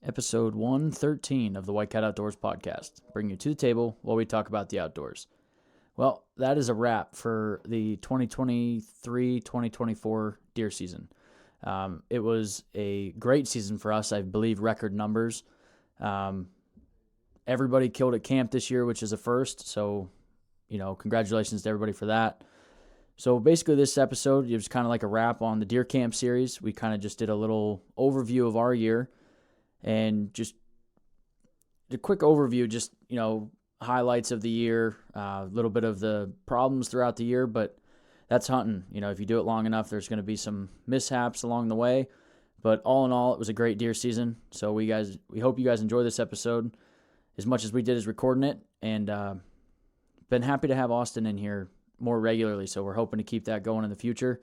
Episode 113 of the White Cat Outdoors podcast, bringing you to the table while we talk about the outdoors. Well, that is a wrap for the 2023-2024 deer season. It was a great season for us, I believe record numbers. Everybody killed at camp this year, which is a first, so, congratulations to everybody for that. So basically this episode, it was kind of like a wrap on the deer camp series. We kind of just did a little overview of our year. And just a quick overview, just, highlights of the year, a little bit of the problems throughout the year, but that's hunting. If you do it long enough, there's going to be some mishaps along the way. But all in all, it was a great deer season. So we hope you guys enjoy this episode as much as we did as recording it. And been happy to have Austin in here more regularly. So we're hoping to keep that going in the future.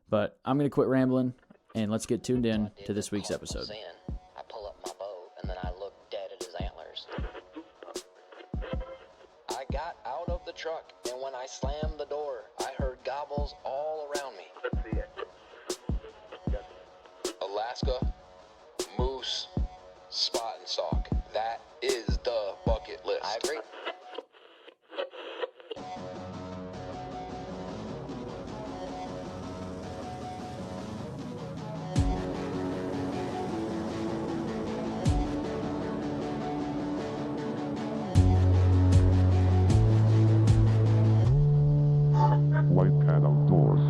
But I'm going to quit rambling and let's get tuned in to this week's episode. Truck, and when I slammed the door, I heard gobbles all around me. Let's see it. Alaska, moose, spot and stalk. That is the bucket list. I agree. White Cat Outdoors.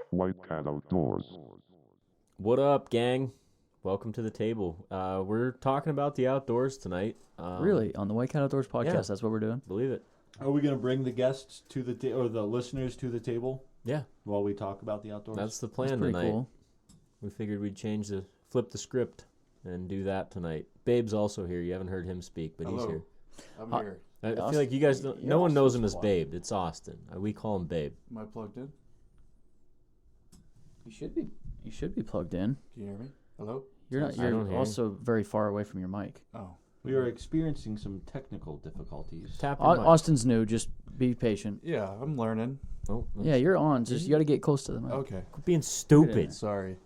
White Cat Outdoors. What up, gang? Welcome to the table. We're talking about the outdoors tonight. Really? On the White Cat Outdoors podcast, yeah. That's what we're doing? Believe it. Are we going to bring the guests to the or the listeners to the table Yeah, while we talk about the outdoors? that's the That's plan pretty tonight. cool. We figured we'd flip the script and do that tonight. Babe's also here. You haven't heard him speak, but he's Hello. here. I'm here. I feel Austin? like you guys don't. You're No one not knows him supposed as to lie. Babe. It's Austin. We call him Babe. Am I plugged in? You should be plugged in. Can you hear me? Hello? You're not. I don't You're hear also very far away from your mic. Oh. We are experiencing some technical difficulties. Tap your mic. Austin's new. Just be patient. Yeah, I'm learning. Oh, Yeah, you're on. Just you got to get close to the mic. Okay. quit being stupid. Sorry.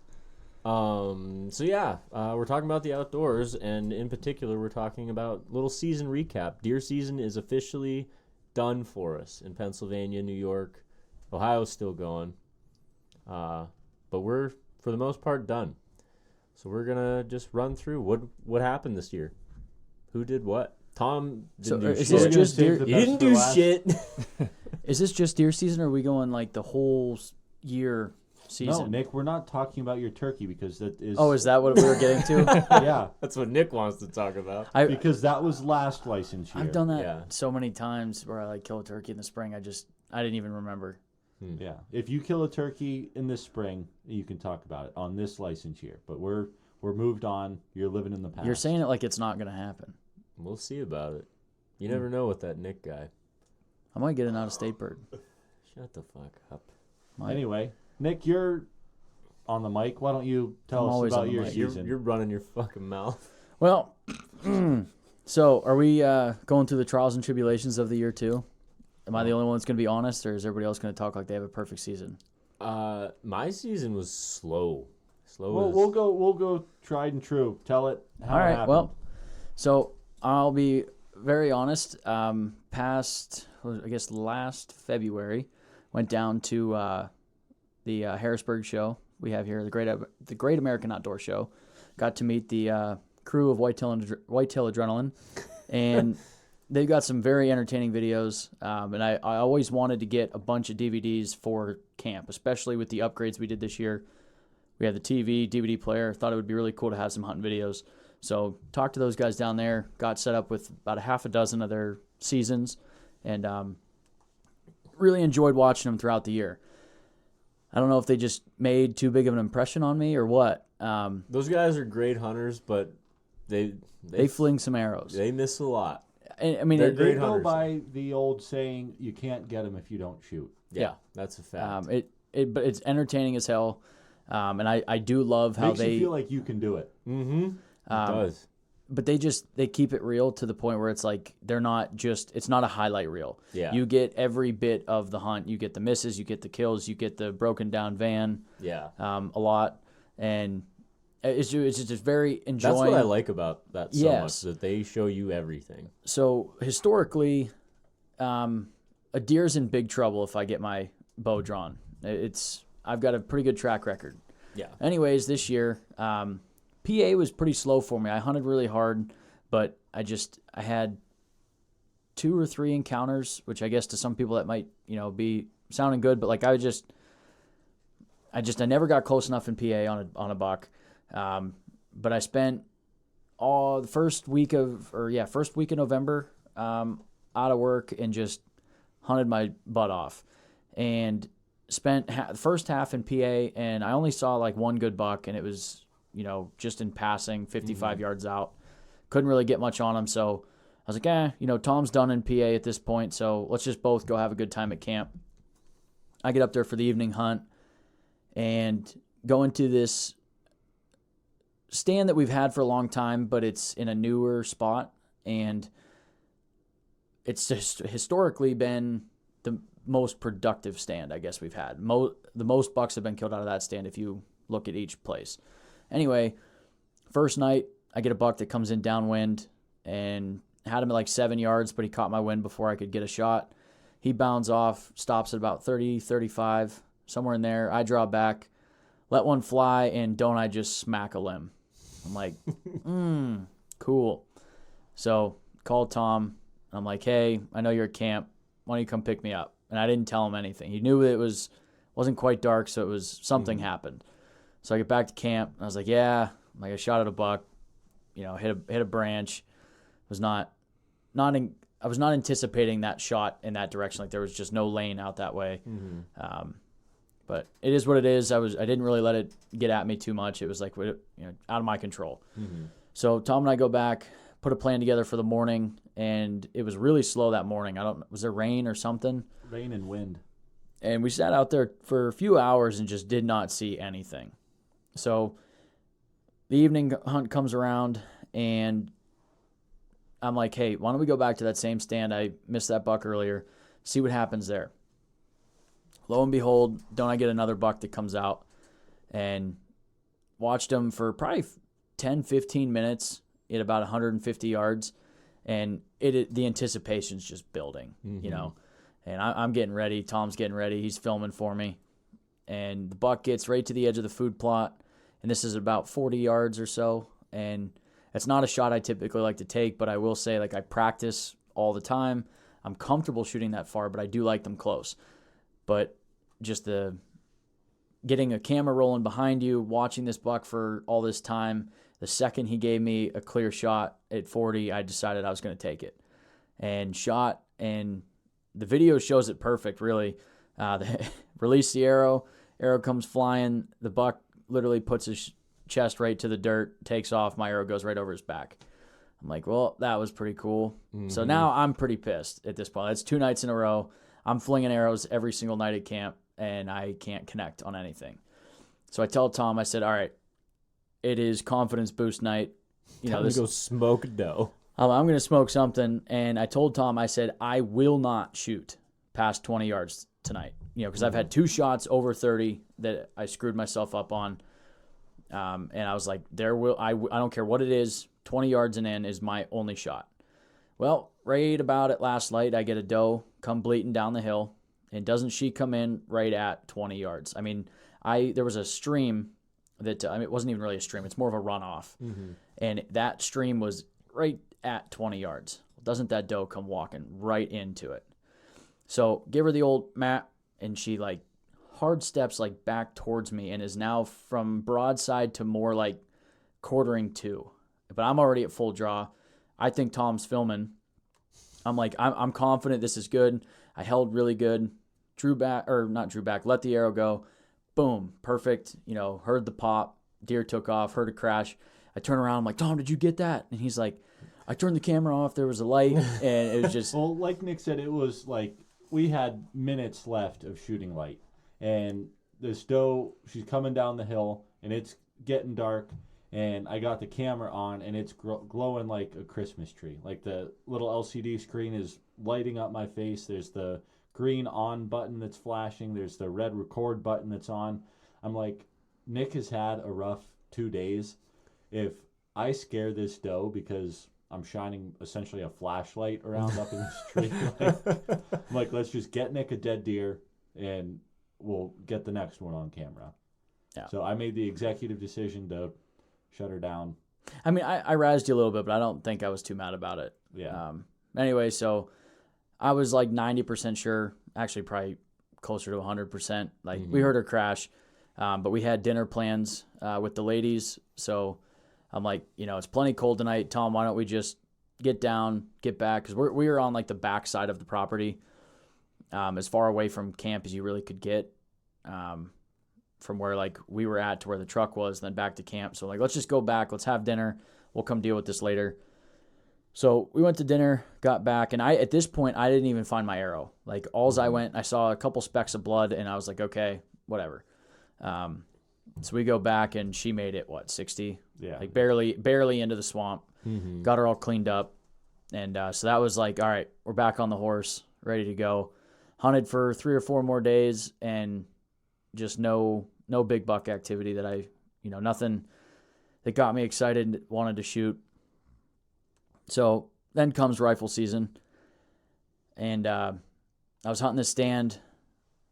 So yeah, we're talking about the outdoors, and in particular, we're talking about little season recap. Deer season is officially done for us in Pennsylvania, New York, Ohio's still going, but we're for the most part done. So we're gonna just run through what happened this year, who did what. Tom So, didn't do is shit. this just deer? He didn't do shit. Is this just deer season, or are we going like the whole year season? No, Nick, we're not talking about your turkey because that is. Oh, is that what we were getting to? Yeah, That's what Nick wants to talk about. because that was last license year. I've done that Yeah. so many times where I kill a turkey in the spring. I didn't even remember. Yeah, if you kill a turkey in the spring, you can talk about it on this license year. But we're moved on. You're living in the past. You're saying it like it's not going to happen. We'll see about it. You never know with that Nick guy. I might get an out-of-state bird. Shut the fuck up. Might. Anyway, Nick, you're on the mic. Why don't you I'm tell us always on about the your mic. You're, season? you're running your fucking mouth. Well, so are we going through the trials and tribulations of the year too? Am I the only one that's going to be honest, or is everybody else going to talk like they have a perfect season? My season was slow. Well, we'll go tried and true. Tell it how All it right. happened. Well, so I'll be very honest. Past, I guess, last February, went down to the Harrisburg show we have here, the Great American Outdoor Show. Got to meet the crew of Whitetail Adrenaline, and they've got some very entertaining videos. And I always wanted to get a bunch of DVDs for camp, especially with the upgrades we did this year. We had the TV, DVD player. Thought it would be really cool to have some hunting videos. So talked to those guys down there, got set up with about a half a dozen of their seasons, and really enjoyed watching them throughout the year. I don't know if they just made too big of an impression on me or what. Those guys are great hunters, but they fling some arrows. They miss a lot. I mean, They're it, great They go hunters. by the old saying, "You can't get them if you don't shoot." Yeah. That's a fact. but it's entertaining as hell. And I do love how Makes they you feel like you can do it. It does. but they keep it real to the point where it's like they're not just, it's not a highlight reel. Yeah. You get every bit of the hunt. You get the misses, you get the kills, you get the broken down van Yeah. a lot, and it's just very enjoying. That's what I like about that so Yes. much, that they show you everything. So historically, a deer's in big trouble if I get my bow drawn. I've got a pretty good track record. Yeah. Anyways, this year, PA was pretty slow for me. I hunted really hard, but I had 2 or 3 encounters, which I guess to some people that might, be sounding good, but like I never got close enough in PA on a buck. But I spent the first week of November out of work and just hunted my butt off, and spent the first half in PA, and I only saw like one good buck, and it was just in passing 55 yards out. Couldn't really get much on him, so I was like, Tom's done in PA at this point, so let's just both go have a good time at camp. I get up there for the evening hunt and go into this stand that we've had for a long time, but it's in a newer spot, and it's just historically been the most productive stand I guess we've had. The most bucks have been killed out of that stand if you look at each place. Anyway, first night I get a buck that comes in downwind and had him at like 7 yards, but he caught my wind before I could get a shot. He bounds off, stops at about 30, 35, somewhere in there. I draw back, let one fly, and don't I just smack a limb. I'm like, cool. So called Tom. I'm like, hey, I know you're at camp. Why don't you come pick me up? And I didn't tell him anything. He knew it wasn't quite dark, so it was something happened. So I get back to camp. And I was like, yeah. I shot at a buck. Hit a branch. I was not anticipating that shot in that direction. Like there was just no lane out that way. But it is what it is. I didn't really let it get at me too much. It was like out of my control. So Tom and I go back, put a plan together for the morning, and it was really slow that morning. Was there rain or something? Rain and wind. And we sat out there for a few hours and just did not see anything. So the evening hunt comes around, and I'm like, hey, why don't we go back to that same stand? I missed that buck earlier. See what happens there. Lo and behold, don't I get another buck that comes out, and watched him for probably 10, 15 minutes at about 150 yards, and the anticipation's just building, and I'm getting ready. Tom's getting ready. He's filming for me, and the buck gets right to the edge of the food plot, and this is about 40 yards or so, and it's not a shot I typically like to take, but I will say, like, I practice all the time. I'm comfortable shooting that far, but I do like them close. But just getting a camera rolling behind you, watching this buck for all this time, the second he gave me a clear shot at 40, I decided I was going to take it. And shot, and the video shows it perfect, really. Release the arrow comes flying, the buck literally puts his chest right to the dirt, takes off, my arrow goes right over his back. I'm like, well, that was pretty cool. So now I'm pretty pissed at this point. That's 2 nights in a row. I'm flinging arrows every single night at camp, and I can't connect on anything. So I tell Tom, I said, all right, it is confidence boost night. Time to go smoke dough. I'm going to smoke something. And I told Tom, I said, I will not shoot past 20 yards tonight. Because I've had 2 shots over 30 that I screwed myself up on. And I was like, I don't care what it is, 20 yards and in is my only shot. Well, right about at last light, I get a doe come bleating down the hill, and doesn't she come in right at 20 yards? I mean, there was a stream that, it wasn't even really a stream, it's more of a runoff. And that stream was right at 20 yards. Doesn't that doe come walking right into it? So give her the old map, and she like hard steps like back towards me, and is now from broadside to more like quartering to. But I'm already at full draw. I think Tom's filming. I'm like, I'm confident this is good. I held really good. Let the arrow go. Boom, perfect. Heard the pop. Deer took off, heard a crash. I turn around, I'm like, Tom, did you get that? And he's like, I turned the camera off, there was a light, and it was just... Well, like Nick said, it was like we had minutes left of shooting light. And this doe, she's coming down the hill, and it's getting dark, and I got the camera on, and it's glowing like a Christmas tree. Like the little LCD screen is lighting up my face. There's the green on button that's flashing. There's the red record button that's on. I'm like, Nick has had a rough 2 days. If I scare this doe because I'm shining essentially a flashlight around up in this tree, I'm like, let's just get Nick a dead deer and we'll get the next one on camera. Yeah. So I made the executive decision to shut her down. I mean, I razzed you a little bit, but I don't think I was too mad about it. Yeah. Anyway, so I was like 90% sure, actually probably closer to 100%. Like we heard her crash, but we had dinner plans with the ladies. So I'm like, it's plenty cold tonight. Tom, why don't we just get down, get back? Because we were on like the back side of the property, as far away from camp as you really could get, from where like we were at to where the truck was, then back to camp. So like, let's just go back. Let's have dinner. We'll come deal with this later. So we went to dinner, got back, and at this point, I didn't even find my arrow. Like, I went, I saw a couple specks of blood, and I was like, okay, whatever. So we go back, and she made it, 60? Yeah. Like, barely into the swamp. Mm-hmm. Got her all cleaned up. And so that was like, all right, we're back on the horse, ready to go. Hunted for 3 or 4 more days, and just no big buck activity that nothing that got me excited, wanted to shoot. So then comes rifle season, and I was hunting this stand,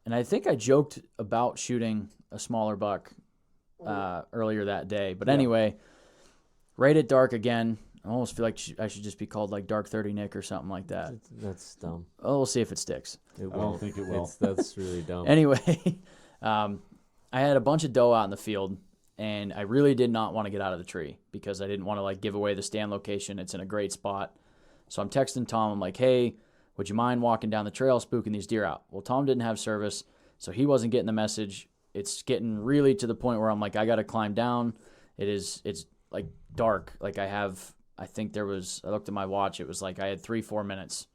and I think I joked about shooting a smaller buck earlier that day. But anyway, right at dark again. I almost feel like I should just be called like Dark 30 Nick or something like that. That's dumb. Oh, we'll see if it sticks. It I don't think it will. That's really dumb. Anyway, I had a bunch of doe out in the field, and I really did not want to get out of the tree because I didn't want to like give away the stand location. It's in a great spot. So I'm texting Tom. I'm like, hey, would you mind walking down the trail spooking these deer out? Well, Tom didn't have service, so he wasn't getting the message. It's getting really to the point where I'm like, I got to climb down. It's like dark. Like I looked at my watch. It was like I had 3-4 minutes,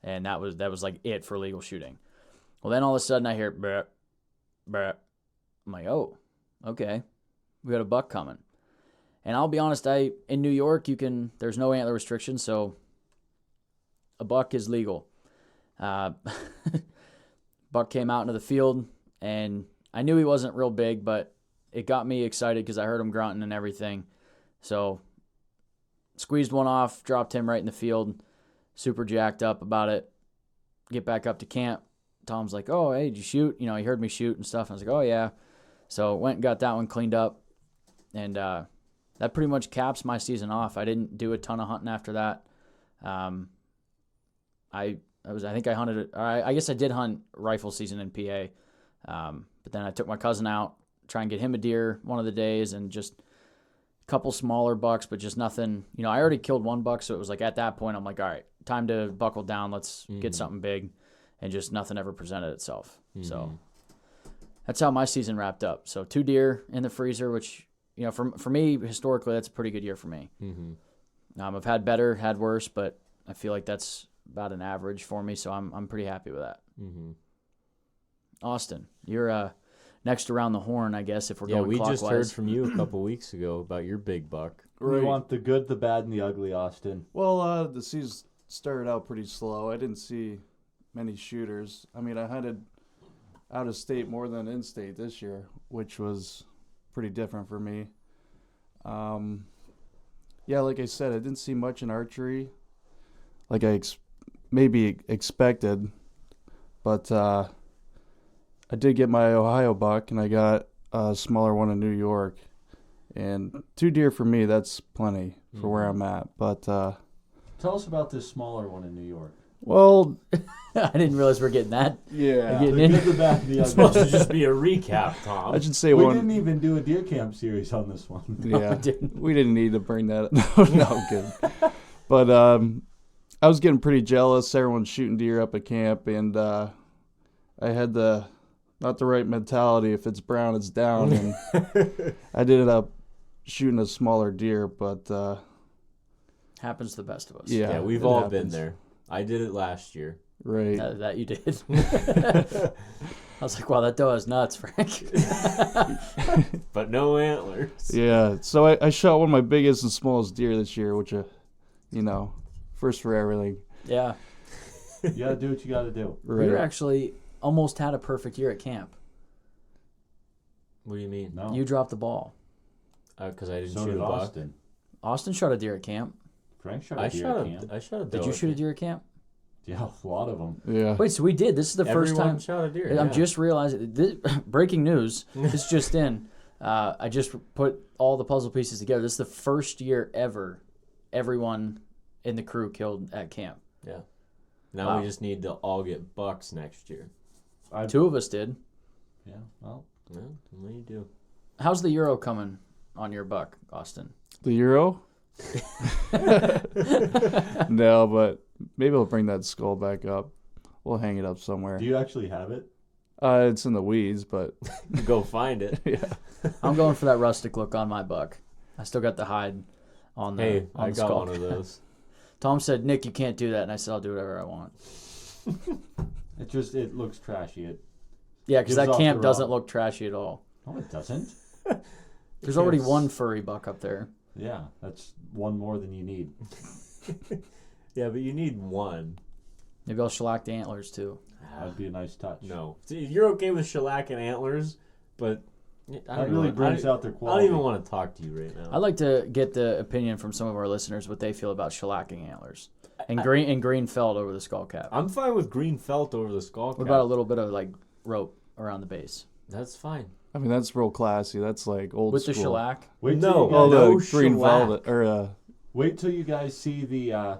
and that was like it for legal shooting. Well, then all of a sudden I hear, brr, brr. I'm like, oh, okay. We got a buck coming. And I'll be honest, in New York, there's no antler restriction, so a buck is legal. Buck came out into the field, and I knew he wasn't real big, but it got me excited because I heard him grunting and everything. So squeezed one off, dropped him right in the field, super jacked up about it. Get back up to camp. Tom's like, oh, hey, did you shoot? He heard me shoot and stuff. I was like, oh, yeah. So went and got that one cleaned up. And that pretty much caps my season off. I didn't do a ton of hunting after that. I think I hunted. I guess I did hunt rifle season in PA. But then I took my cousin out, try and get him a deer one of the days, and just a couple smaller bucks, but just nothing. I already killed one buck, so it was like at that point I'm like, all right, time to buckle down. Let's get something big, and just nothing ever presented itself. So that's how my season wrapped up. So 2 deer in the freezer, which for me historically that's a pretty good year for me. I've had better, had worse, but I feel like that's about an average for me, so I'm pretty happy with that. Austin, you're next around the horn, I guess, if we're going we clockwise. just heard from you a couple weeks ago about your big buck. We want the good, the bad, and the ugly, Austin. Well, the season started out pretty slow. I didn't see many shooters. I mean, I hunted out of state more than in state this year, which was pretty different for me. Yeah, like I said, I didn't see much in archery, like I maybe expected, but I did get my Ohio buck, and I got a smaller one in New York. And 2 deer for me, that's plenty for where I'm at. But Tell us about this smaller one in New York. well, I didn't realize we're getting that. yeah, Getting The in. good, the bad, and the It's supposed ugly. to just be a recap, Tom. I should say We one. didn't even do a deer camp series on this one. Yeah, didn't. we didn't need to bring that up. No, I'm kidding. But I was getting pretty jealous. Everyone's shooting deer up at camp, and I had not the right mentality. If it's brown, it's down. And I ended up shooting a smaller deer, but Happens to the best of us. yeah, Yeah, we've it all been happens. there. I did it last year. Right. That you did. I was like, wow, that doe is nuts, Frank. But no antlers. Yeah. So I shot one of my biggest and smallest deer this year, which, first for everything. Yeah. You gotta do what you gotta do. Right. We were actually almost had a perfect year at camp. What do you mean? No. You dropped the ball. Because I didn't So shoot did a buck. Austin. Austin shot a deer at camp. Frank shot a I deer shot at camp. a doe. Did you at shoot a camp. deer at camp? Yeah, a lot of them. Yeah. Wait, so we did. This is the first Everyone time. shot a deer. I'm yeah. just realizing. Breaking news. This just in. I just put all the puzzle pieces together. This is the first year ever everyone in the crew killed at camp. Yeah. Now Wow. we just need to all get bucks next year. Two of us did. Yeah, well, Yeah, what do you do? How's the euro coming on your buck, Austin? The Euro? No, but maybe I'll bring that skull back up. We'll hang it up somewhere. do you actually have it? It's in the weeds, but Go find it. I'm going for that rustic look on my buck. I still got the hide on the, Hey, on I the got skull. one of those. Tom said, Nick, you can't do that. And I said, I'll do whatever I want. It looks trashy. Yeah, because Gives that off camp the doesn't raw. look trashy at all. No, it doesn't. There's already Yes. one furry buck up there. Yeah, that's one more than you need. Yeah, but you need one. Maybe I'll shellac the antlers too. That'd be a nice touch. No. See, you're okay with shellac and antlers, but I That don't really know. brings out their I quality. don't even want to talk to you right now. I'd like to get the opinion from some of our listeners what they feel about shellacking antlers and green felt over the skull cap. I'm fine with green felt over the skull cap. What about a little bit of like rope around the base That's fine. I mean that's real classy. That's like old with school. the shellac? Wait No. till you Oh, guys, the No green shellac. velvet or wait till you guys see the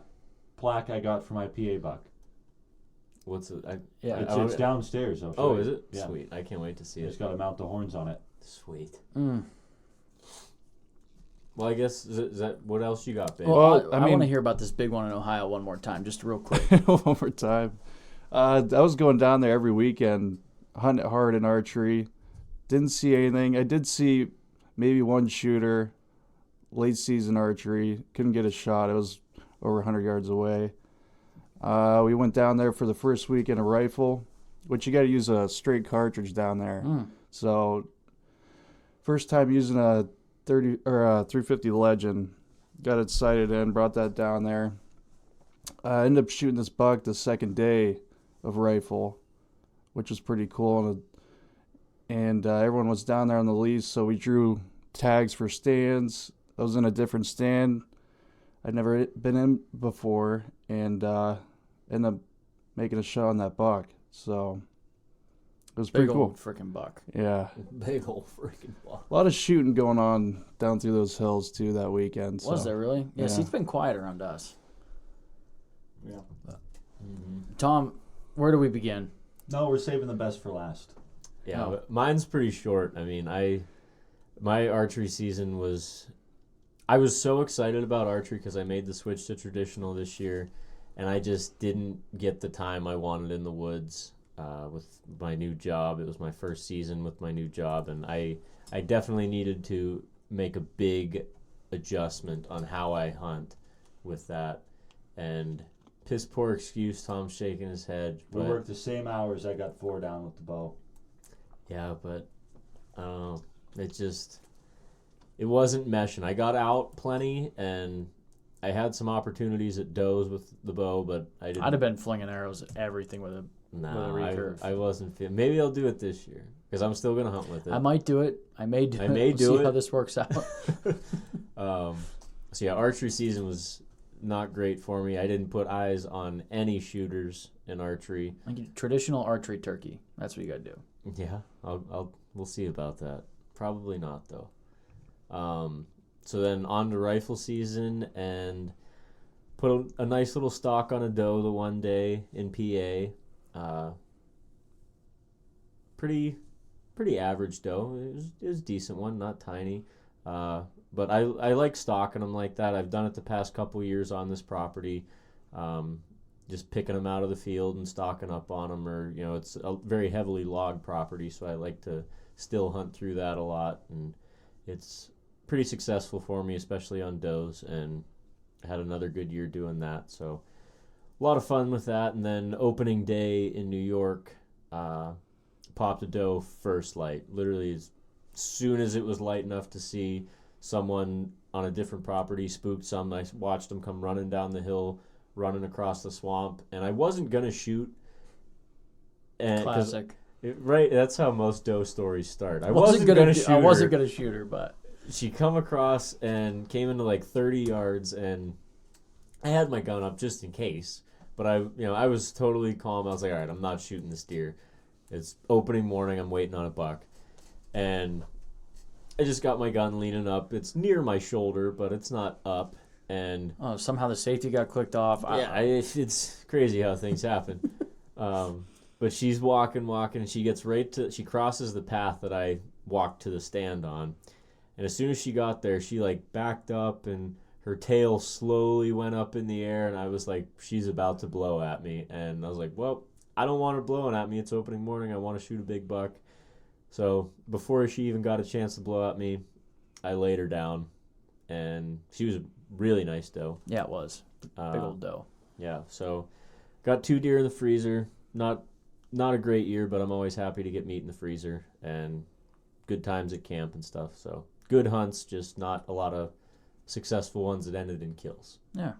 plaque I got for my PA buck. What's it? Yeah. It's downstairs. I'll show Oh, you. is it? Yeah. Sweet. I can't wait to see You it. just got to mount the horns on it. Sweet. Mm. Well, I guess is that what else you got, babe? Well, I I want mean- to hear about this big one in Ohio one more time, just real quick. one more time. I was going down there every weekend, hunting hard in archery. Didn't see anything. I did see maybe one shooter, late season archery. Couldn't get a shot. It was over 100 yards away. We went down there for the first week in a rifle, which you got to use a straight cartridge down there. Mm. So, first time using a 30 or a 350 Legend, got it sighted in, brought that down there. I ended up shooting this buck the second day of rifle, which was pretty cool. And everyone was down there on the lease, so we drew tags for stands. I was in a different stand I'd never been in before, and ended up making a shot on that buck. So it was pretty Big cool. old freaking buck. Yeah. Big old freaking ball. A lot of shooting going on down through those hills too that weekend. So. Was there really? Yeah, see, Yeah. it's been quiet around us. Yeah. Tom, where do we begin? No, we're saving the best for last. Yeah, No. but mine's pretty short. I mean, my archery season was. I was so excited about archery because I made the switch to traditional this year, and I just didn't get the time I wanted in the woods with my new job. It was my first season with my new job, and I definitely needed to make a big adjustment on how I hunt with that. And piss poor excuse, Tom's shaking his head. We But worked the same hours. I got 4 down with the bow. yeah, but I don't know. It wasn't meshing. I got out plenty, and I had some opportunities at does with the bow, but I didn't. I'd have been flinging arrows at everything with it. No, with a recurve. I wasn't feeling. Maybe I'll do it this year because I'm still gonna hunt with it. I might do it. I may do I it. may We'll do see it. how this works out. So yeah, archery season was not great for me. I didn't put eyes on any shooters in archery. Like traditional archery turkey. That's what you got to do. Yeah, we'll see about that. Probably not though. So then on to rifle season and put a nice little stock on a doe the one day in PA. Pretty average doe. It was a decent one, not tiny. But I like stalking them like that. I've done it the past couple years on this property. Just picking them out of the field and stocking up on them, or it's a very heavily logged property, so I like to still hunt through that a lot, and it's pretty successful for me, especially on does, and I had another good year doing that. So a lot of fun with that. And then opening day in New York, popped a doe first light. Literally as soon as it was light enough to see someone on a different property spooked some, I watched them come running down the hill, running across the swamp, and I wasn't going to shoot. And Classic. Right, that's how most doe stories start. I wasn't wasn't gonna shoot. shoot I wasn't her. gonna shoot her, but She come across and came into like 30 yards, and I had my gun up just in case. But I was totally calm. I was like, all right, I'm not shooting this deer. It's opening morning. I'm waiting on a buck, and I just got my gun leaning up. It's near my shoulder, but it's not up. And somehow the safety got clicked off. it's crazy how things happen. But she's walking, and she gets she crosses the path that I walked to the stand on. And as soon as she got there, she like backed up and her tail slowly went up in the air. And I was like, she's about to blow at me. And I was like, well, I don't want her blowing at me. It's opening morning. I want to shoot a big buck. So before she even got a chance to blow at me, I laid her down. And she was a really nice doe. Yeah, it was. Big old doe. Yeah, so got 2 deer in the freezer. Not a great year, but I'm always happy to get meat in the freezer and good times at camp and stuff. So good hunts, just not a lot of successful ones that ended in kills. Yeah.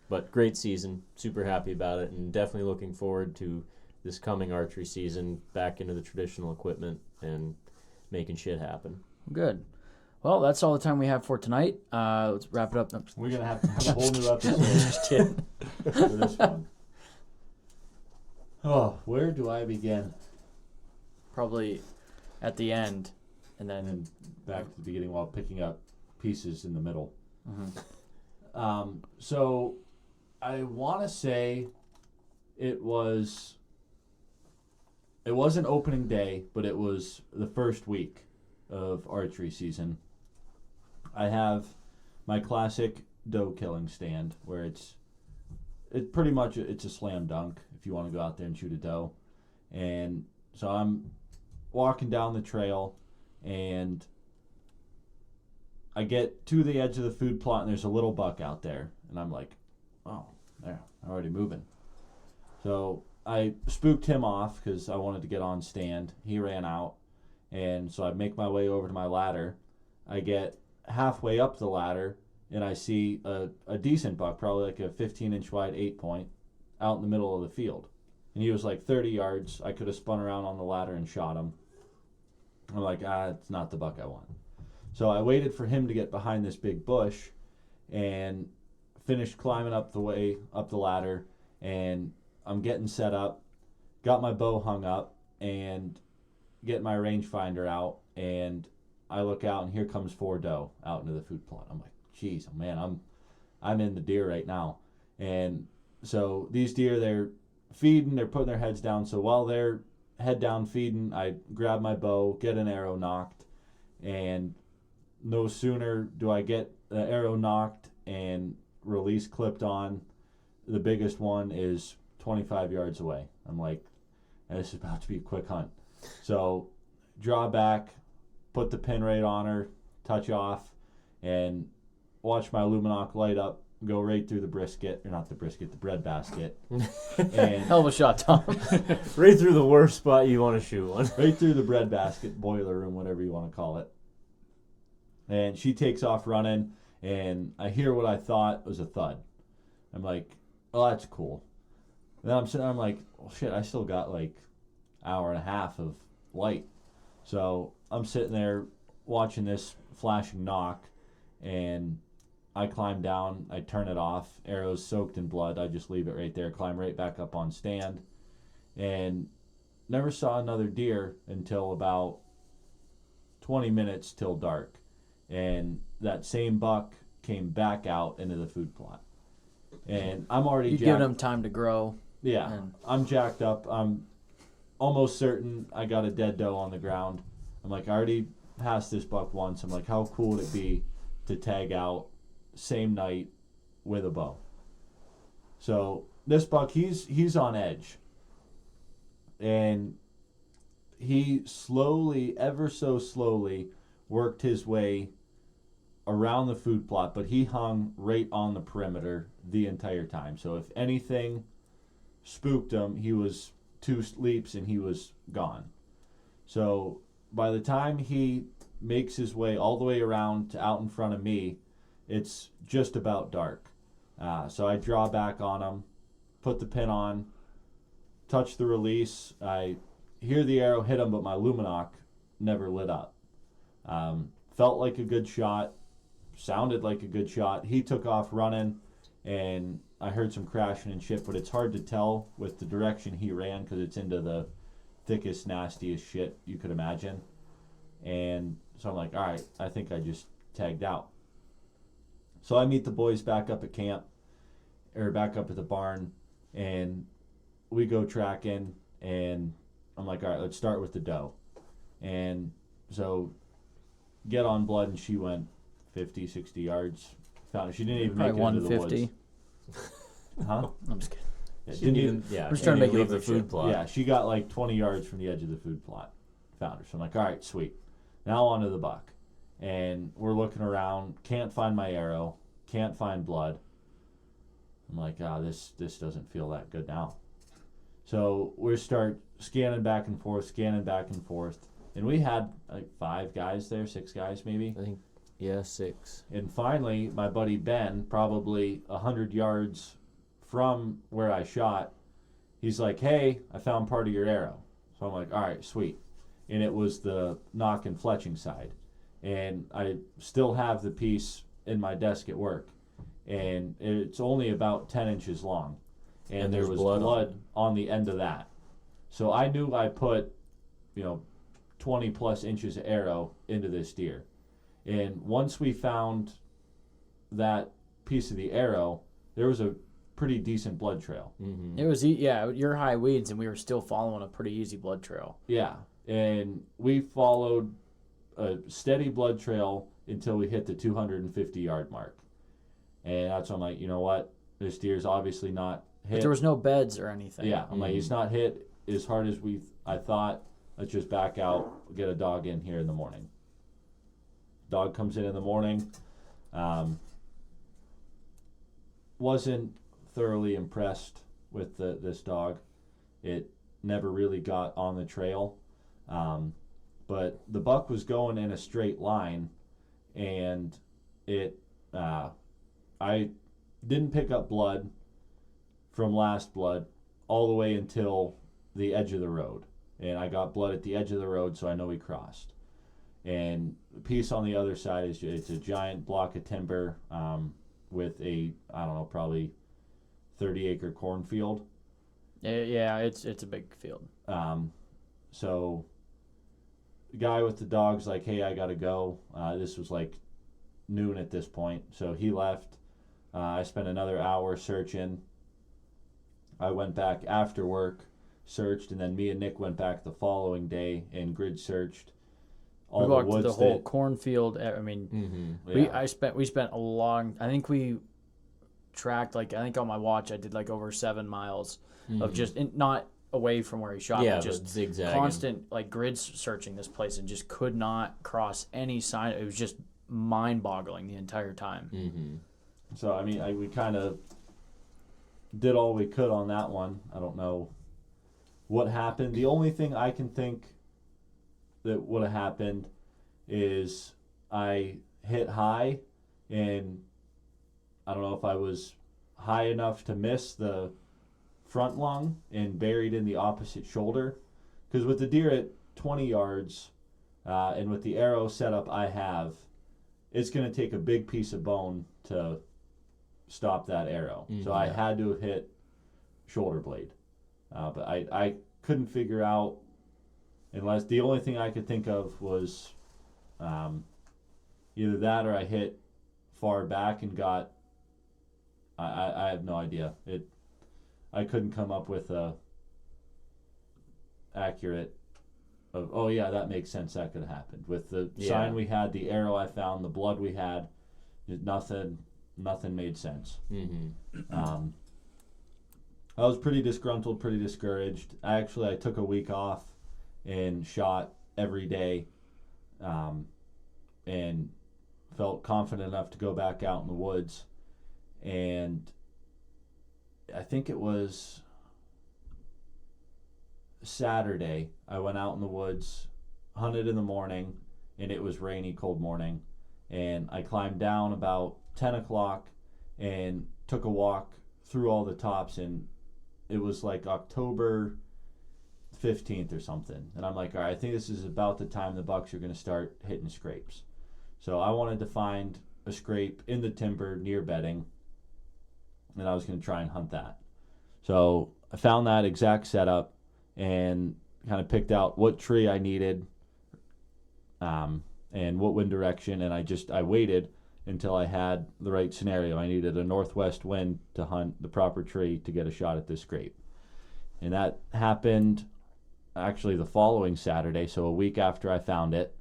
But great season, super happy about it, and definitely looking forward to this coming archery season, back into the traditional equipment and making shit happen. Good. Well, that's all the time we have for tonight. Let's wrap it up. No, We're going to have a whole new episode just kidding. for this one. Oh, where do I begin? Probably at the end, and then And then back to the beginning while picking up pieces in the middle. So I want to say it wasn't opening day, but it was the first week of archery season. I have my classic doe killing stand where it's pretty much it's a slam dunk if you want to go out there and shoot a doe. And so I'm walking down the trail and I get to the edge of the food plot and there's a little buck out there and I'm like, oh, there, I'm already moving. So I spooked him off because I wanted to get on stand. He ran out, and so I make my way over to my ladder. I get halfway up the ladder and I see a decent buck, probably like a 15-inch wide 8-point, out in the middle of the field. And he was like 30 yards. I could have spun around on the ladder and shot him. I'm like, it's not the buck I want. So I waited for him to get behind this big bush and finished climbing up the ladder, and I'm getting set up, got my bow hung up, and get my rangefinder out, and I look out, and here comes 4 doe out into the food plot. I'm like, geez, man, I'm in the deer right now. And so these deer, they're feeding, they're putting their heads down. So while they're head down feeding, I grab my bow, get an arrow knocked, and no sooner do I get the arrow knocked and release clipped on, the biggest one is 25 yards away. I'm like, this is about to be a quick hunt. So draw back, put the pin right on her, touch off, and watch my Luminoc light up, go right through the brisket, or not the brisket, the bread basket. And hell of a shot, Tom. Right through the worst spot you want to shoot one. right through the bread basket, boiler room, whatever you want to call it. And she takes off running, and I hear what I thought was a thud. I'm like, oh, that's cool. And then I'm sitting there, I'm like, well, shit, I still got like hour and a half of light. So I'm sitting there watching this flashing knock, and I climb down, I turn it off, arrows soaked in blood, I just leave it right there, climb right back up on stand, and never saw another deer until about 20 minutes till dark. And that same buck came back out into the food plot. And I'm already You give them time to grow. Yeah, and I'm jacked up. I'm almost certain I got a dead doe on the ground. I'm like, I already passed this buck once. I'm like, how cool would it be to tag out same night with a bow? So this buck, he's on edge. And he slowly, ever so slowly, worked his way around the food plot, but he hung right on the perimeter the entire time. So if anything spooked him, he was 2 leaps and he was gone. So by the time he makes his way all the way around to out in front of me, it's just about dark. So I draw back on him, put the pin on, touch the release. I hear the arrow hit him, but my Luminoc never lit up. Felt like a good shot, sounded like a good shot. He took off running, and I heard some crashing and shit, but it's hard to tell with the direction he ran because it's into the thickest, nastiest shit you could imagine. And so I'm like, all right, I think I just tagged out. So I meet the boys back up at camp, or back up at the barn, and we go tracking, and I'm like, all right, let's start with the doe. And so get on Blood, and she went 50, 60 yards. Found her. She didn't even make it into the 150. woods. Huh? I'm just kidding. Yeah, She didn't even, We're just trying to make it leave look the like food shit. plot. Yeah, she got like 20 yards from the edge of the food plot. Found her. So I'm like, all right, sweet. Now on to the buck. And we're looking around. Can't find my arrow. Can't find Blood. I'm like, this doesn't feel that good now. So we start scanning back and forth. And we had like 5 guys there, 6 guys maybe. I think, yeah, 6. And finally, my buddy Ben, probably 100 yards from where I shot, he's like, hey, I found part of your arrow. So I'm like, all right, sweet. And it was the knock and fletching side. And I still have the piece in my desk at work. And it's only about 10 inches long. And there there's was blood blood on the end of that. So I knew I put, 20 plus inches of arrow into this deer. And once we found that piece of the arrow, there was a pretty decent blood trail. Mm-hmm. It was you're high weeds, and we were still following a pretty easy blood trail. Yeah, and we followed a steady blood trail until we hit the 250 yard mark. And that's when I'm like, you know what? This deer's obviously not hit. But there was no beds or anything. Yeah, I'm like, he's not hit as hard as I thought. Let's just back out, get a dog in here in the morning. Dog comes in the morning. Wasn't thoroughly impressed with this dog. It never really got on the trail. But the buck was going in a straight line, and I didn't pick up blood from last blood all the way until the edge of the road. And I got blood at the edge of the road, so I know he crossed. And the piece on the other side it's a giant block of timber with a, I don't know, probably 30-acre cornfield. Yeah, it's a big field. So the guy with the dog's like, hey, I gotta go. This was like noon at this point. So he left. I spent another hour searching. I went back after work, searched, and then me and Nick went back the following day and grid searched all We the walked woods. the whole cornfield. I mean, Mm-hmm. we spent a long. I think we tracked I think on my watch I did like over 7 miles of just not away from where he shot, Yeah, but but just zigzagging. constant grid searching this place and just could not cross any sign. It was just mind-boggling the entire time. Mm-hmm. So I mean, we kind of did all we could on that one. I don't know what happened. The only thing I can think that would have happened is I hit high, and I don't know if I was high enough to miss the front lung and buried in the opposite shoulder. Because with the deer at 20 yards and with the arrow setup I have, it's going to take a big piece of bone to stop that arrow. So I had to have hit shoulder blade. But I couldn't figure out, unless the only thing I could think of was either that or I hit far back and got, I have no idea. I couldn't come up with a accurate of, oh yeah, that makes sense, that could have happened. With the sign we had, the arrow I found, the blood we had, nothing made sense. Mm-hmm. I was pretty disgruntled, pretty discouraged. I took a week off and shot every day, and felt confident enough to go back out in the woods. And I think it was Saturday. I went out in the woods, hunted in the morning, and it was rainy, cold morning. And I climbed down about 10 o'clock and took a walk through all the tops, and it was like October 15th or something. And I'm like, all right, I think this is about the time the bucks are going to start hitting scrapes. So I wanted to find a scrape in the timber near bedding, and I was going to try and hunt that. So I found that exact setup and kind of picked out what tree I needed and what wind direction, and I waited until I had the right scenario. I needed a northwest wind to hunt the proper tree to get a shot at this scrape. And that happened actually the following Saturday, so a week after I found it.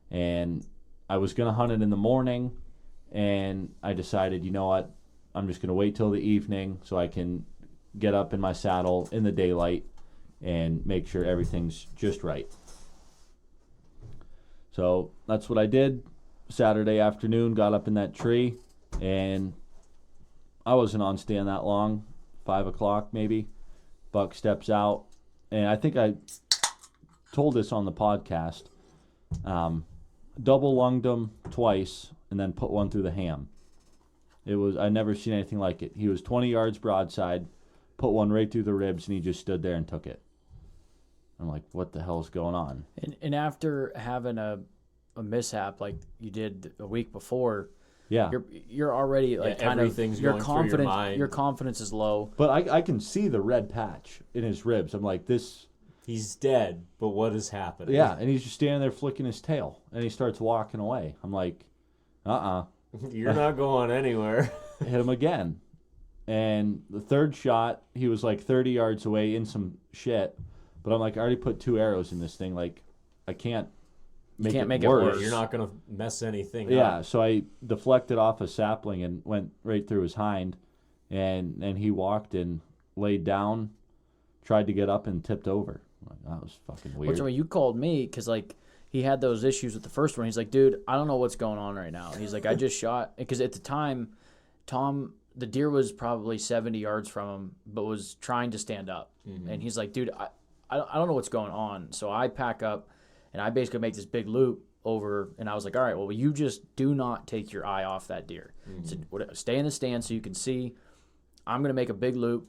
And I was going to hunt it in the morning, and I decided, you know what, I'm just going to wait till the evening so I can get up in my saddle in the daylight and make sure everything's just right. So that's what I did. Saturday afternoon, got up in that tree, and I wasn't on stand that long, 5 o'clock maybe. Buck steps out, and I think I told this on the podcast. Double lunged him twice and then put one through the ham. I never seen anything like it. He was 20 yards broadside, put one right through the ribs, and he just stood there and took it. I'm like, what the hell is going on? And after having a mishap like you did a week before, Yeah. you're already like kind of everything's your going through your confidence mind. your confidence is low. But I can see the red patch in his ribs. I'm like, this... He's dead, but what is happening? Yeah, and he's just standing there flicking his tail, and he starts walking away. I'm like, You're not going anywhere. hit him again. And the third shot, he was like 30 yards away in some shit. But I'm like, I already put 2 arrows in this thing. Like, I can't make it worse. You're not going to mess anything Yeah, up. so I deflected off a sapling and went right through his hind. And he walked and laid down, tried to get up, and tipped over. I'm like, that was fucking weird. Which, I mean, you called me because, like, he had those issues with the first one. He's like, dude, I don't know what's going on right now. He's like, I just shot. Because at the time, Tom, the deer was probably 70 yards from him, but was trying to stand up. Mm-hmm. And he's like, dude, I don't know what's going on. So I pack up, and I basically make this big loop over. And I was like, all right, well, you just do not take your eye off that deer. Mm-hmm. So stay in the stand so you can see. I'm going to make a big loop.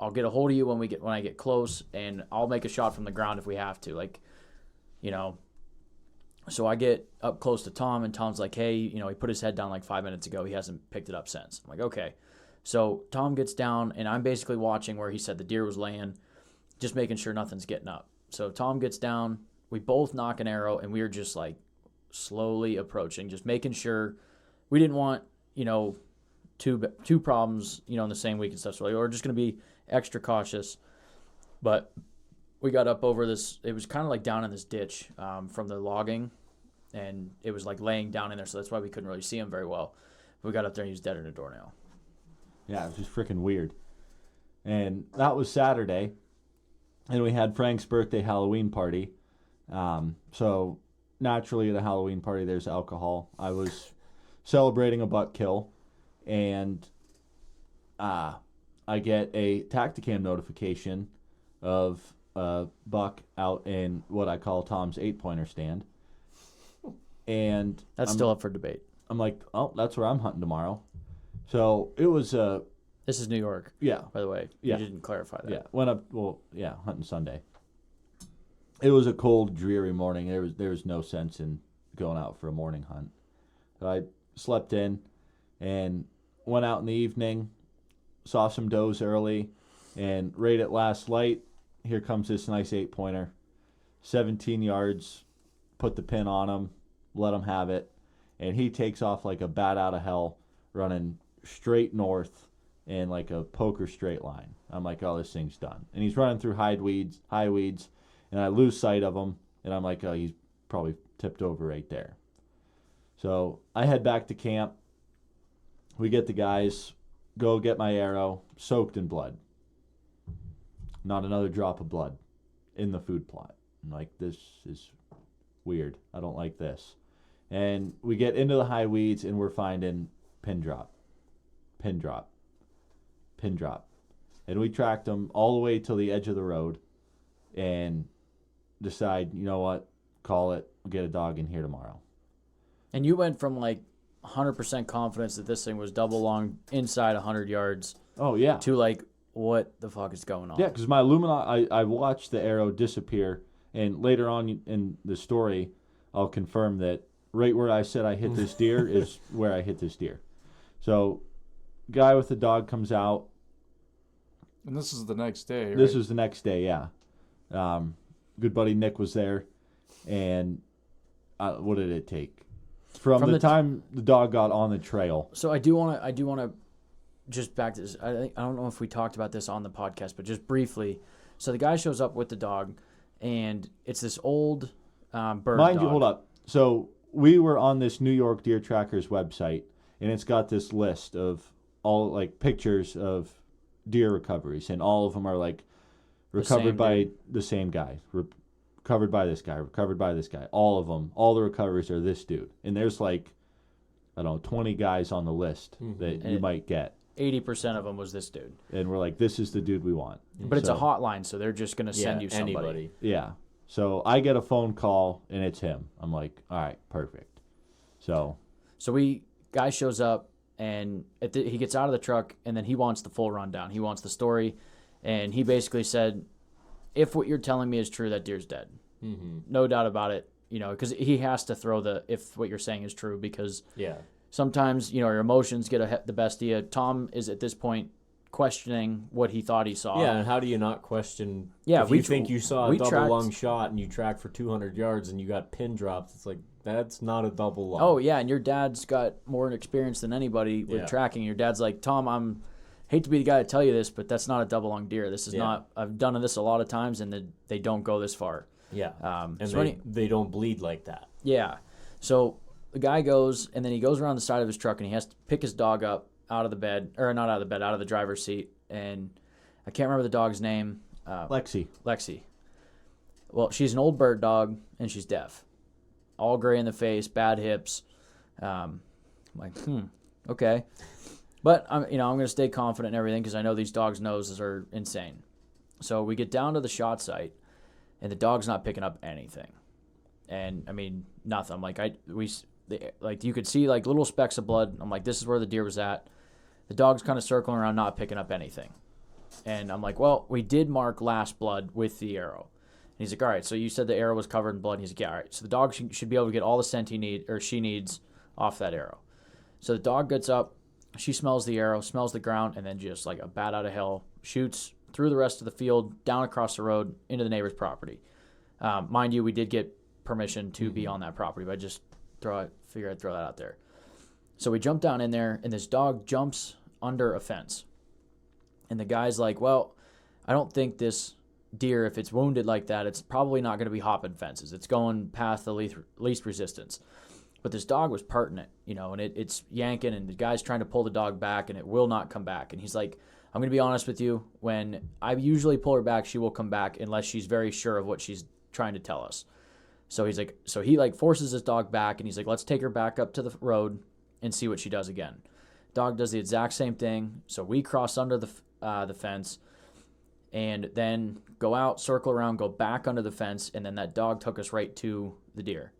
I'll get a hold of you when I get close, and I'll make a shot from the ground if we have to. Like, you know. So I get up close to Tom, and Tom's like, hey, you know, he put his head down like 5 minutes ago. He hasn't picked it up since. I'm like, okay. So Tom gets down, and I'm basically watching where he said the deer was laying, just making sure nothing's getting up. So Tom gets down. We both knock an arrow, and we are just like slowly approaching, just making sure we didn't want, you know, two problems, you know, in the same week and stuff. So we're just going to be extra cautious. But we got up over this. It was kind of like down in this ditch from the logging, and it was like laying down in there, so that's why we couldn't really see him very well. But we got up there, and he was dead in a doornail. Yeah, it was just freaking weird. And that was Saturday, and we had Frank's birthday Halloween party. So naturally at a Halloween party, there's alcohol. I was celebrating a buck kill, and I get a Tacticam notification of a buck out in what I call Tom's 8-pointer stand. And That's still up for debate. I'm like, oh, that's where I'm hunting tomorrow. So it was This is New York, yeah, by the way. Yeah. You didn't clarify that. yeah. Went up, hunting Sunday. It was a cold, dreary morning. There was no sense in going out for a morning hunt. So I slept in and went out in the evening, saw some does early, and right at last light, here comes this nice 8-pointer, 17 yards, put the pin on him, let him have it, and he takes off like a bat out of hell, running straight north in like a poker straight line. I'm like, oh, this thing's done. And he's running through high weeds, and I lose sight of him, and I'm like, oh, he's probably tipped over right there. So I head back to camp. We get the guys, go get my arrow, soaked in blood. Not another drop of blood in the food plot. I'm like, this is weird. I don't like this. And we get into the high weeds, and we're finding pin drop. And we tracked them all the way to the edge of the road and decide, you know what, call it, we'll get a dog in here tomorrow. And you went from like 100% confidence that this thing was double long inside 100 yards Oh, yeah. to like, what the fuck is going on? Yeah, because my Lumina, I watched the arrow disappear, and later on in the story, I'll confirm that right where I said I hit this deer is where I hit this deer. So, guy with the dog comes out. And this is the next day, right? This was the next day, yeah. Good buddy Nick was there, and what did it take? From the time the dog got on the trail. So I do want to just back to this. I don't know if we talked about this on the podcast, but just briefly. So the guy shows up with the dog, and it's this old bird Mind dog. you, hold up. So we were on this New York Deer Trackers website, and it's got this list of all like pictures of deer recoveries, and all of them are like recovered by the same guy, recovered by this guy, recovered by this guy. All of them, all the recoveries are this dude, and there's like, I don't know, 20 guys on the list that you might get. 80% of them was this dude. And we're like, this is the dude we want. But it's a hotline, so they're just going to send you somebody. Anybody. Yeah. So I get a phone call, and it's him. I'm like, all right, perfect. So Guy shows up, and he gets out of the truck, and then he wants the full rundown. He wants the story, and he basically said, if what you're telling me is true, that deer's dead. Mm-hmm. No doubt about it, because he has to throw if what you're saying is true, because sometimes, your emotions get the best of you. Tom is at this point questioning what he thought he saw. Yeah, and how do you not question? Yeah, if you think you saw a double tracked, lung shot and you tracked for 200 yards and you got pin dropped, it's like, that's not a double lung. Oh, yeah, and your dad's got more experience than anybody with tracking. Your dad's like, Tom, hate to be the guy to tell you this, but that's not a double lung deer. This is not. I've done this a lot of times, and they don't go this far. Yeah, and so they don't bleed like that. Yeah, so the guy goes, and then he goes around the side of his truck, and he has to pick his dog up out of the bed, or not out of the bed, out of the driver's seat, and I can't remember the dog's name. Lexi. Well, she's an old bird dog, and she's deaf. All gray in the face, bad hips. I'm like, okay. But I'm going to stay confident in everything because I know these dogs' noses are insane. So we get down to the shot site, and the dog's not picking up anything. And I mean, nothing. I'm like, you could see like little specks of blood. I'm like, this is where the deer was at. The dog's kind of circling around, not picking up anything. And I'm like, well, we did mark last blood with the arrow. And he's like, all right, so you said the arrow was covered in blood. And he's like, yeah, all right. So the dog should be able to get all the scent she needs off that arrow. So the dog gets up, she smells the arrow, smells the ground, and then just like a bat out of hell, shoots through the rest of the field, down across the road, into the neighbor's property. Mind you, we did get permission to be on that property, but I just figured I'd throw that out there. So we jump down in there, and this dog jumps under a fence. And the guy's like, well, I don't think this deer, if it's wounded like that, it's probably not going to be hopping fences. It's going past the least resistance. But this dog was pertinent, and it's yanking, and the guy's trying to pull the dog back, and it will not come back. And he's like, I'm going to be honest with you. When I usually pull her back, she will come back unless she's very sure of what she's trying to tell us. So he's like, he forces his dog back, and he's like, let's take her back up to the road and see what she does again. Dog does the exact same thing. So we cross under the fence, and then go out, circle around, go back under the fence, and then that dog took us right to the deer.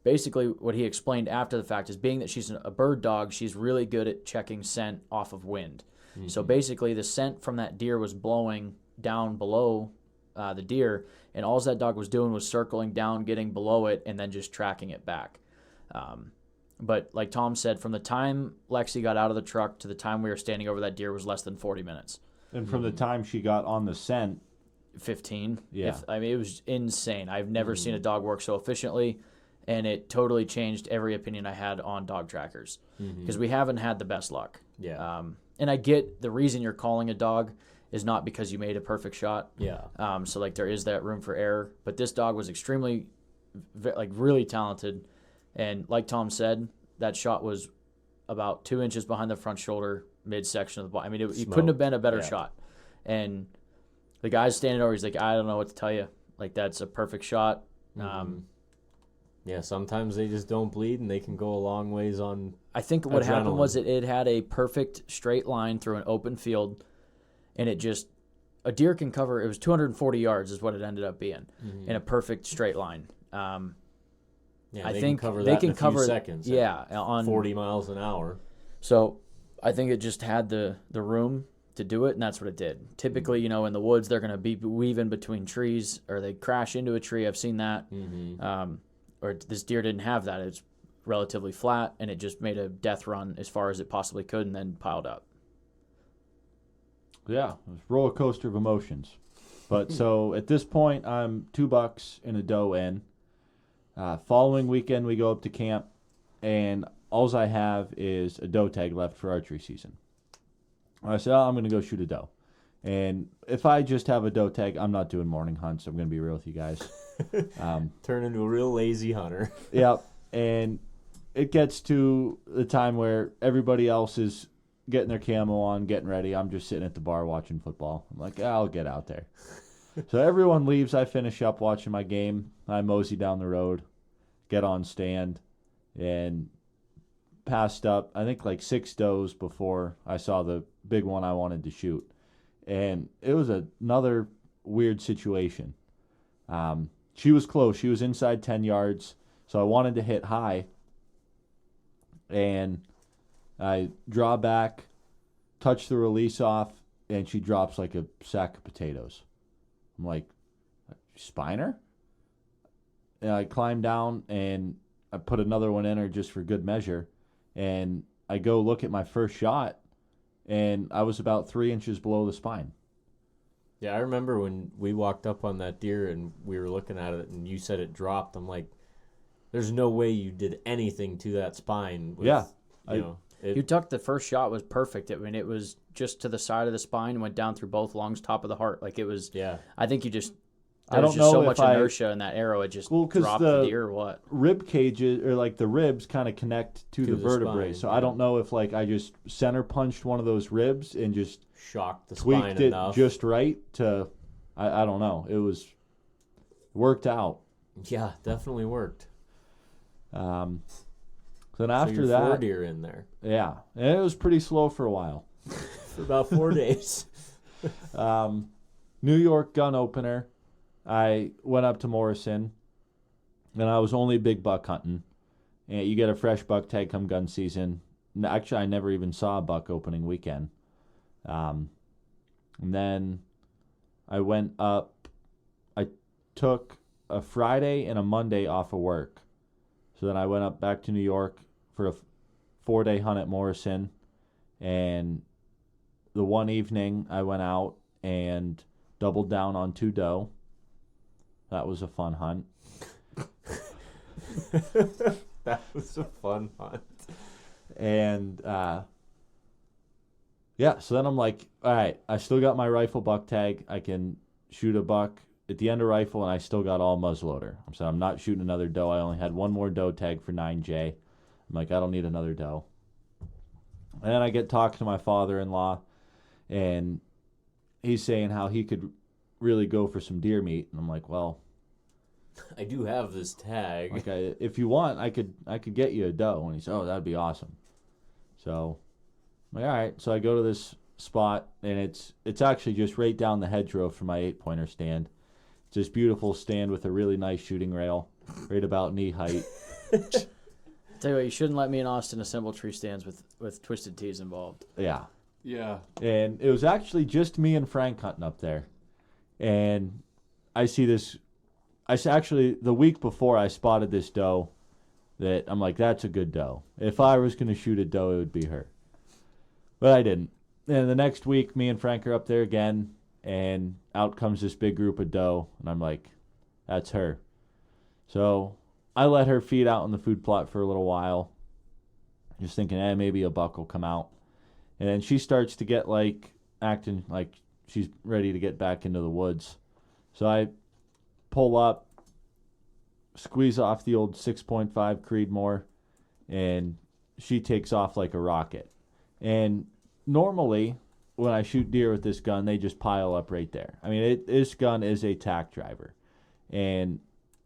Basically, what he explained after the fact is, being that she's a bird dog, she's really good at checking scent off of wind. Mm-hmm. So basically, the scent from that deer was blowing down below the deer, and all that dog was doing was circling down, getting below it, and then just tracking it back. But like Tom said, from the time Lexi got out of the truck to the time we were standing over that deer was less than 40 minutes. And from the time she got on the scent, 15. Yeah. It was insane. I've never seen a dog work so efficiently, and it totally changed every opinion I had on dog trackers, because we haven't had the best luck. Yeah. And I get the reason you're calling a dog is not because you made a perfect shot. Yeah. So like there is that room for error, but this dog was extremely, really talented, and like Tom said, that shot was about 2 inches behind the front shoulder, midsection of the body. I mean, it couldn't have been a better shot. And the guy's standing over, he's like, I don't know what to tell you. Like, that's a perfect shot. Yeah, sometimes they just don't bleed, and they can go a long ways on. I think what happened Adrenaline. was it had a perfect straight line through an open field, and it just a deer can cover. It was 240 yards is what it ended up being in a perfect straight line. Yeah, I they think can cover they that can in a cover few seconds. Yeah, on 40 miles an hour. So I think it just had the room to do it, and that's what it did. Typically, in the woods, they're going to be weaving between trees, or they crash into a tree. I've seen that. Or this deer didn't have that. It's relatively flat, and it just made a death run as far as it possibly could, and then piled up. Yeah, it was a roller coaster of emotions. But so at this point, I'm $2 and a doe in. Following weekend, we go up to camp, and all I have is a doe tag left for archery season. I said, I'm going to go shoot a doe. And if I just have a doe tag, I'm not doing morning hunts. I'm going to be real with you guys. Turn into a real lazy hunter. Yep. And it gets to the time where everybody else is getting their camo on, getting ready. I'm just sitting at the bar watching football. I'm like, I'll get out there. So everyone leaves. I finish up watching my game. I mosey down the road, get on stand, and passed up, I think, like 6 does before I saw the big one I wanted to shoot. And it was another weird situation. She was close. She was inside 10 yards, so I wanted to hit high. And I draw back, touch the release off, and she drops like a sack of potatoes. I'm like, Spiner? And I climb down, and I put another one in her just for good measure. And I go look at my first shot, and I was about 3 inches below the spine. Yeah, I remember when we walked up on that deer and we were looking at it and you said it dropped. I'm like, there's no way you did anything to that spine. With, Yeah. You tucked the first shot was perfect. I mean, it was just to the side of the spine and went down through both lungs, top of the heart. Like it was. Yeah. I think you just. I There was don't just know so if much inertia in that arrow. It just 'cause dropped the deer or what. Rib cages, or like the ribs, kind of connect to the vertebrae. spine, So yeah. I don't know if like I just center punched one of those ribs and just Shocked the spine tweaked it enough. just right to. I don't know. It worked out. Yeah, definitely worked. Then after So you're that, 4 deer in there yeah, and it was pretty slow for a while. for about 4 days. New York gun opener. I went up to Morrison, and I was only big buck hunting. And you get a fresh buck tag come gun season. Actually, I never even saw a buck opening weekend. And then I went up. I took a Friday and a Monday off of work. So then I went up back to New York for a 4-day hunt at Morrison. And the one evening I went out and doubled down on 2 doe. That was a fun hunt. That was a fun hunt. And yeah, so then I'm like, all right, I still got my rifle buck tag. I can shoot a buck at the end of rifle, and I still got all muzzleloader. So I'm not shooting another doe. I only had one more doe tag for 9J. I'm like, I don't need another doe. And then I get talking to my father-in-law, and he's saying how he could really go for some deer meat. And I'm like, well, I do have this tag. like if you want, I could get you a doe. And he said, oh, that'd be awesome. So I'm like, all right. So I go to this spot, and it's actually just right down the hedgerow from my 8-pointer stand. It's this beautiful stand with a really nice shooting rail, right about knee height. Tell you what, you shouldn't let me and Austin assemble tree stands with twisted tees involved. Yeah. Yeah. And it was actually just me and Frank hunting up there. And I see this. Actually, the week before, I spotted this doe that I'm like, that's a good doe. If I was going to shoot a doe, it would be her. But I didn't. And the next week, me and Frank are up there again, and out comes this big group of doe. And I'm like, that's her. So I let her feed out in the food plot for a little while, just thinking, maybe a buck will come out. And then she starts to get acting like she's ready to get back into the woods. So I pull up, squeeze off the old 6.5 Creedmoor, and she takes off like a rocket. And normally, when I shoot deer with this gun, they just pile up right there. I mean, this gun is a tack driver. And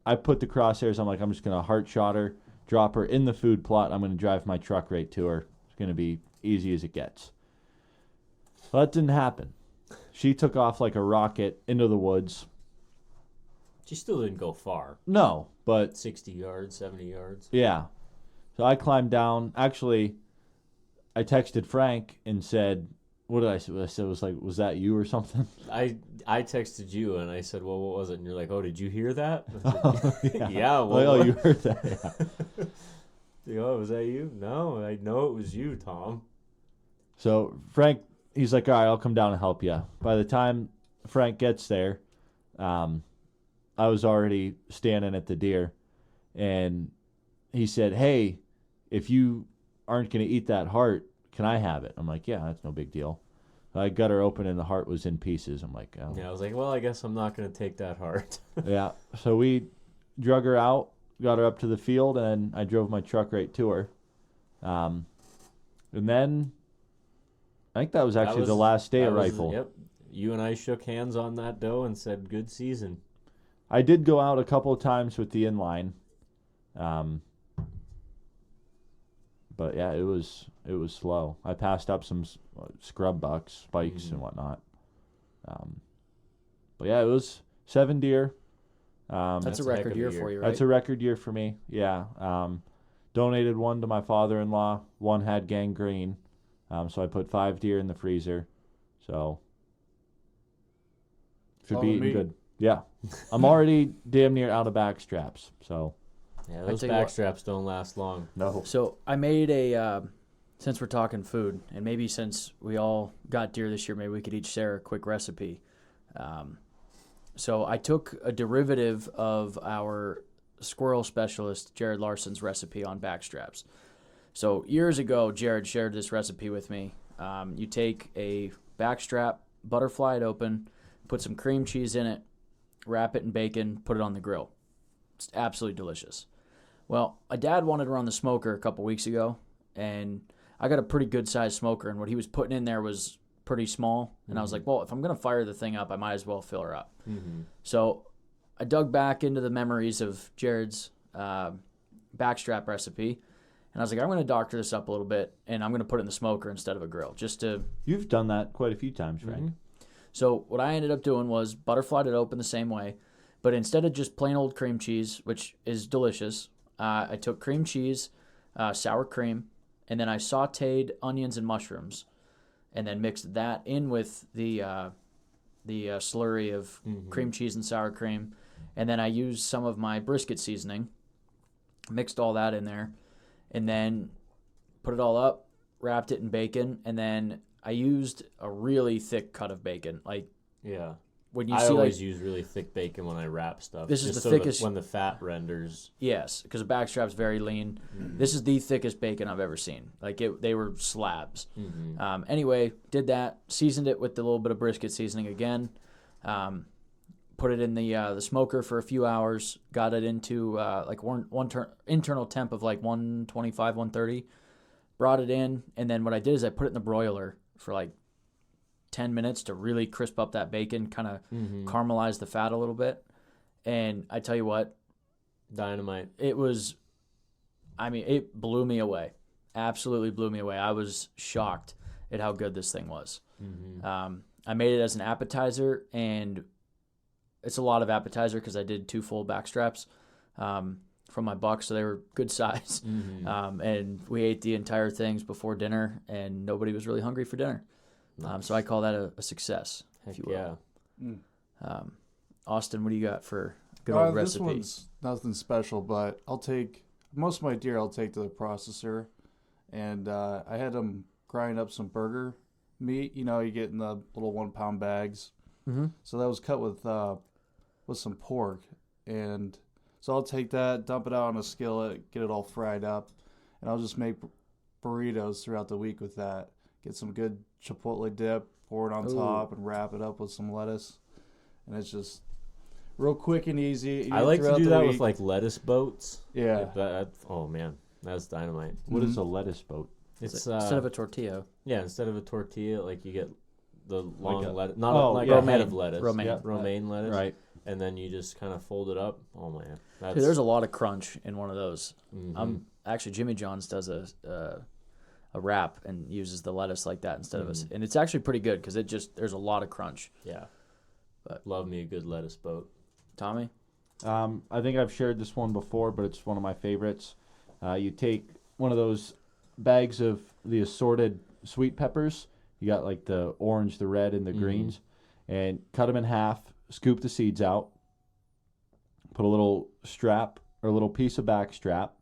I put the crosshairs. I'm like, I'm just gonna heart shot her, drop her in the food plot. I'm gonna drive my truck right to her. It's gonna be easy as it gets. Well, that didn't happen. She took off like a rocket into the woods. She still didn't go far. No, but 60 yards, 70 yards. yeah. So I climbed down. Actually, I texted Frank and said, what did I say? I said, was that you or something? I texted you and I said, well, what was it? And you're like, oh, did you hear that? I said, yeah. Like, Well, oh, you heard that. Yeah. Oh, was that you? No, I know it was you, Tom. So Frank, he's like, all right, I'll come down and help you. By the time Frank gets there, I was already standing at the deer, and he said, hey, if you aren't going to eat that heart, can I have it? I'm like, yeah, that's no big deal. I got her open, and the heart was in pieces. I'm like, oh. Yeah, I was like, well, I guess I'm not going to take that heart. Yeah. So we drug her out, got her up to the field, and I drove my truck right to her. And then I think that was actually the last day of rifle. Yep. You and I shook hands on that doe and said, good season. I did go out a couple of times with the inline. But yeah, it was slow. I passed up some scrub bucks, spikes, and whatnot. But yeah, it was 7 deer. That's a record year for you, right? That's a record year for me. Yeah. Donated one to my father-in-law. One had gangrene. So I put 5 deer in the freezer. So should be eating good. Yeah. I'm already damn near out of back straps. So yeah, those back straps don't last long. no. So I made a, since we're talking food, and maybe since we all got deer this year, maybe we could each share a quick recipe. So I took a derivative of our squirrel specialist, Jared Larson's recipe on back straps. So years ago, Jared shared this recipe with me. You take a back strap, butterfly it open, put some cream cheese in it, wrap it in bacon, put it on the grill. It's absolutely delicious. Well, my dad wanted to run the smoker a couple weeks ago, and I got a pretty good-sized smoker, and what he was putting in there was pretty small. And I was like, well, if I'm going to fire the thing up, I might as well fill her up. So I dug back into the memories of Jared's backstrap recipe, and I was like, I'm going to doctor this up a little bit, and I'm going to put it in the smoker instead of a grill, just to... You've done that quite a few times, Frank. So what I ended up doing was butterflied it open the same way, but instead of just plain old cream cheese, which is delicious, I took cream cheese, sour cream, and then I sautéed onions and mushrooms, and then mixed that in with the slurry of cream cheese and sour cream, and then I used some of my brisket seasoning, mixed all that in there, and then put it all up, wrapped it in bacon, and then I used a really thick cut of bacon. Like, yeah. When you I see, always like, use really thick bacon when I wrap stuff. This is just the so thickest- when the fat renders. yes, because the backstrap's very lean. This is the thickest bacon I've ever seen. Like, they were slabs. Anyway, did that, seasoned it with a little bit of brisket seasoning again, put it in the smoker for a few hours, got it into like internal temp of like 125, 130, brought it in, and then what I did is I put it in the broiler for like 10 minutes to really crisp up that bacon, kind of caramelize the fat a little bit. And I tell you what, Dynamite. it was, I mean, it blew me away. Absolutely blew me away. I was shocked at how good this thing was. I made it as an appetizer, and it's a lot of appetizer because I did 2 full back straps from my buck, so they were good size. And we ate the entire things before dinner, and nobody was really hungry for dinner. So I call that a success, if you will. Yeah. Austin, what do you got for good old This recipe? one's nothing special, but I'll take most of my deer. I'll take to the processor, and I had them grind up some burger meat. You know, you get in the little 1 pound bags. So that was cut with some pork, and so I'll take that, dump it out on a skillet, get it all fried up, and I'll just make burritos throughout the week with that. Get some good chipotle dip, pour it on top, and wrap it up with some lettuce, and it's just real quick and easy. Eat I it like to throughout do the that week. with like lettuce boats. Yeah. Like that, oh man, that's dynamite. What is a lettuce boat? It's Instead of a tortilla. yeah, instead of a tortilla, like you get the long a- lettuce, not oh, like yeah. a head of lettuce. Romaine. Yeah, romaine lettuce. Right. and then you just kind of fold it up. Oh man, that's Dude, there's a lot of crunch in one of those. Mhm. Actually, Jimmy John's does a wrap and uses the lettuce like that instead of us, Mm-hmm. and it's actually pretty good because there's a lot of crunch. yeah. But- Love me a good lettuce boat. Tommy, I think I've shared this one before, but it's one of my favorites. You take one of those bags of the assorted sweet peppers. You got like the orange, the red, and the greens, and cut them in half. Scoop the seeds out. Put a little strap or a little piece of back strap.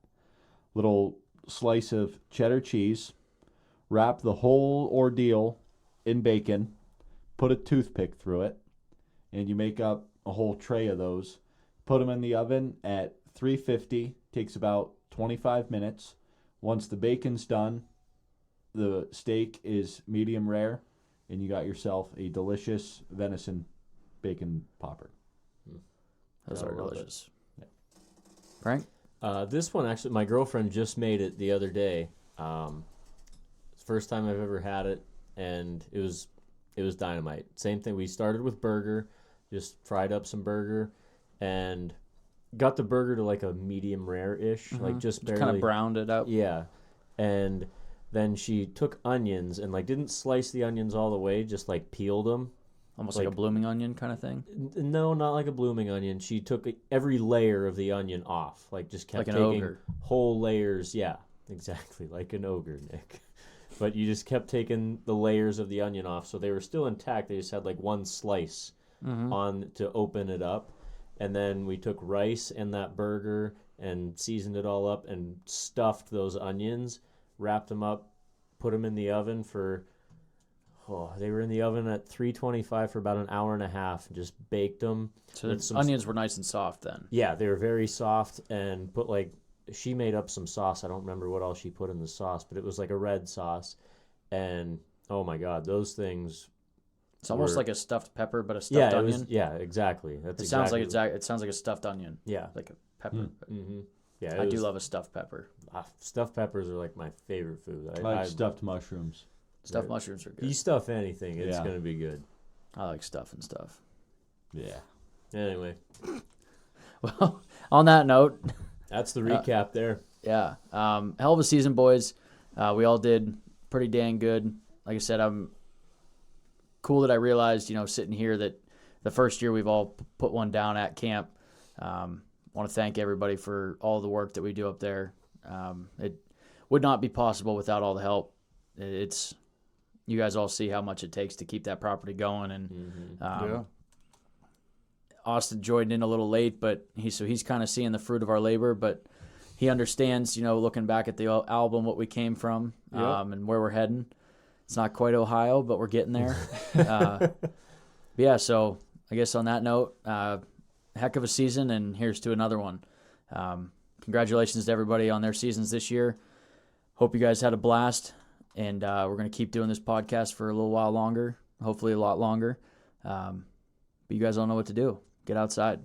Little slice of cheddar cheese. Wrap the whole ordeal in bacon. Put a toothpick through it, and you make up a whole tray of those. Put them in the oven at 350. Takes about 25 minutes. Once the bacon's done, the steak is medium rare, and you got yourself a delicious venison bacon popper. those Yeah, are I love it. delicious. Frank, This one actually, my girlfriend just made it the other day. It's the first time I've ever had it, and it was dynamite. Same thing. We started with burger, just fried up some burger, and got the burger to like a medium rare-ish, like just barely. kind of browned it up. Yeah, and then she took onions and like didn't slice the onions all the way, just like peeled them. Almost like a blooming onion kind of thing. No, not like a blooming onion. She took every layer of the onion off, like just kept Like an taking ogre. whole layers. Yeah, exactly, like an ogre, Nick. But you just kept taking the layers of the onion off, so they were still intact. They just had like one slice on to open it up, and then we took rice and that burger and seasoned it all up and stuffed those onions, wrapped them up, put them in the oven for. Oh, they were in the oven at 325 for about an hour and a half, and just baked them. So with the some onions were nice and soft then. Yeah, they were very soft, and put like she made up some sauce. I don't remember what all she put in the sauce, but it was like a red sauce, and oh my god, those things. It's almost were- like a stuffed pepper, but a stuffed Yeah, it onion. was. Yeah, exactly. That's It sounds like exactly. it sounds like a stuffed onion, Yeah. like a pepper. but Mm-hmm. Yeah, it I do was- love a stuffed pepper. stuffed peppers are like my favorite food. I like stuffed mushrooms. Stuffed mushrooms are good. You stuff anything, it's Yeah. gonna be good. I like stuff and stuff. Yeah. Anyway, Well, on that note, that's the recap there. yeah, hell of a season, boys. We all did pretty dang good. Like I said, I'm cool that I realized, sitting here that the first year we've all put one down at camp. Want to thank everybody for all the work that we do up there. It would not be possible without all the help. It's you guys all see how much it takes to keep that property going, and Yeah. Austin joined in a little late, but he's kind of seeing the fruit of our labor, but he understands, looking back at the album, what we came from, and where we're heading. It's not quite Ohio, but we're getting there. But yeah, so I guess on that note, heck of a season, and here's to another one. Congratulations to everybody on their seasons this year. Hope you guys had a blast, and we're going to keep doing this podcast for a little while longer, hopefully a lot longer. But you guys all know what to do. Get outside.